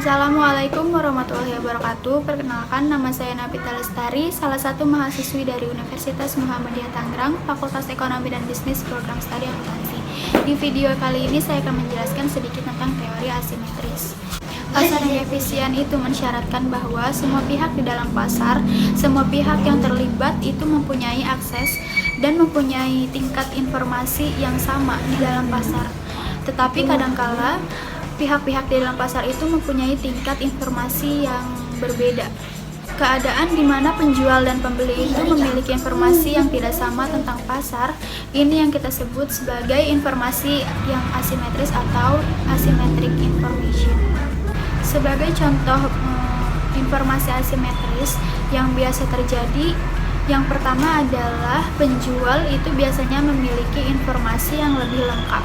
Assalamualaikum warahmatullahi wabarakatuh. Perkenalkan, nama saya Nabita Lestari, salah satu mahasiswi dari Universitas Muhammadiyah Tangerang, Fakultas Ekonomi dan Bisnis, Program Studi Akuntansi. Di video kali ini saya akan menjelaskan sedikit tentang teori asimetris. Pasar yang efisien itu mensyaratkan bahwa semua pihak di dalam pasar, semua pihak yang terlibat itu mempunyai akses dan mempunyai tingkat informasi yang sama di dalam pasar. Tetapi kadangkala pihak-pihak di dalam pasar itu mempunyai tingkat informasi yang berbeda. Keadaan di mana penjual dan pembeli itu memiliki informasi yang tidak sama tentang pasar, ini yang kita sebut sebagai informasi yang asimetris atau asymmetric information. Sebagai contoh informasi asimetris yang biasa terjadi, yang pertama adalah penjual itu biasanya memiliki informasi yang lebih lengkap,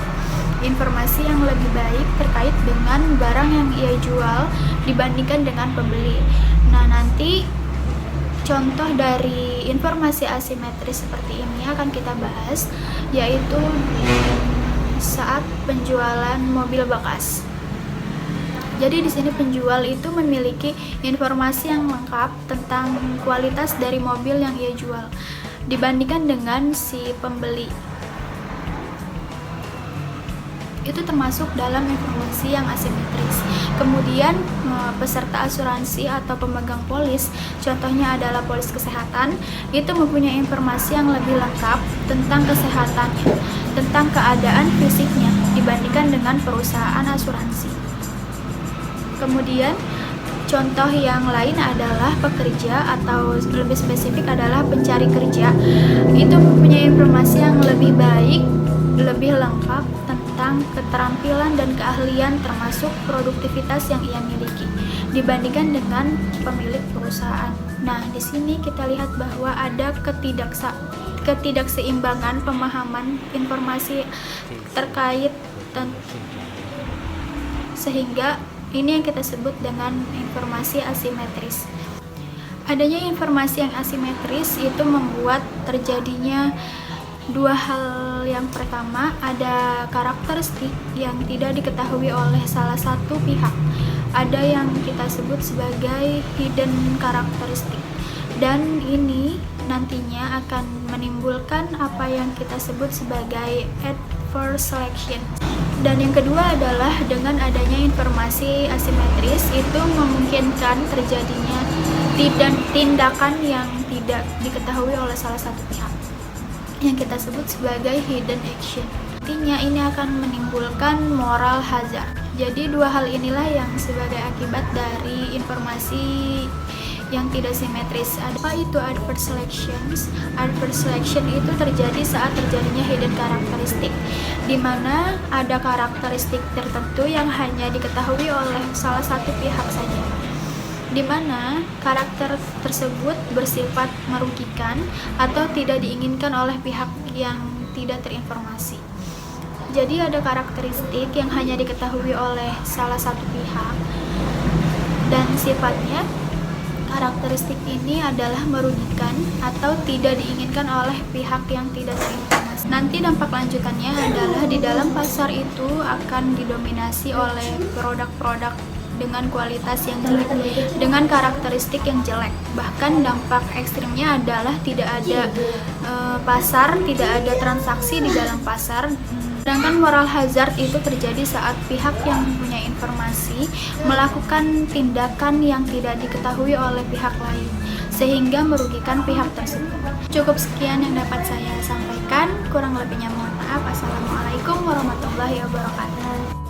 informasi yang lebih baik terkait dengan barang yang ia jual dibandingkan dengan pembeli. Nah, nanti contoh dari informasi asimetris seperti ini akan kita bahas, yaitu saat penjualan mobil bekas. Jadi di sini penjual itu memiliki informasi yang lengkap tentang kualitas dari mobil yang ia jual dibandingkan dengan si pembeli. Itu termasuk dalam informasi yang asimetris. Kemudian peserta asuransi atau pemegang polis, contohnya adalah polis kesehatan, itu mempunyai informasi yang lebih lengkap tentang kesehatannya, tentang keadaan fisiknya dibandingkan dengan perusahaan asuransi. Kemudian contoh yang lain adalah pekerja, atau lebih spesifik adalah pencari kerja, itu mempunyai informasi yang lebih baik, lebih lengkap tentang keterampilan dan keahlian termasuk produktivitas yang ia miliki dibandingkan dengan pemilik perusahaan. Nah, di sini kita lihat bahwa ada ketidakseimbangan pemahaman informasi terkait sehingga ini yang kita sebut dengan informasi asimetris. Adanya informasi yang asimetris itu membuat terjadinya dua hal. Yang pertama, ada karakteristik yang tidak diketahui oleh salah satu pihak. Ada yang kita sebut sebagai hidden karakteristik, dan ini nantinya akan menimbulkan apa yang kita sebut sebagai adverse selection. Dan yang kedua adalah dengan adanya informasi asimetris itu memungkinkan terjadinya tindakan yang tidak diketahui oleh salah satu pihak, yang kita sebut sebagai hidden action. Artinya ini akan menimbulkan moral hazard. Jadi dua hal inilah yang sebagai akibat dari informasi yang tidak simetris. Apa itu adverse selections? Adverse selection itu terjadi saat terjadinya hidden karakteristik, di mana ada karakteristik tertentu yang hanya diketahui oleh salah satu pihak saja, di mana karakter tersebut bersifat merugikan atau tidak diinginkan oleh pihak yang tidak terinformasi. Jadi ada karakteristik yang hanya diketahui oleh salah satu pihak, dan sifatnya karakteristik ini adalah merugikan atau tidak diinginkan oleh pihak yang tidak terinformasi. Nanti dampak lanjutannya adalah di dalam pasar itu akan didominasi oleh produk-produk dengan kualitas yang jelek, dengan karakteristik yang jelek. Bahkan dampak ekstrimnya adalah tidak ada pasar, tidak ada transaksi di dalam pasar. Sedangkan moral hazard itu terjadi saat pihak yang mempunyai informasi melakukan tindakan yang tidak diketahui oleh pihak lain, sehingga merugikan pihak tersebut. Cukup sekian yang dapat saya sampaikan, kurang lebihnya mohon maaf. Assalamualaikum warahmatullahi wabarakatuh.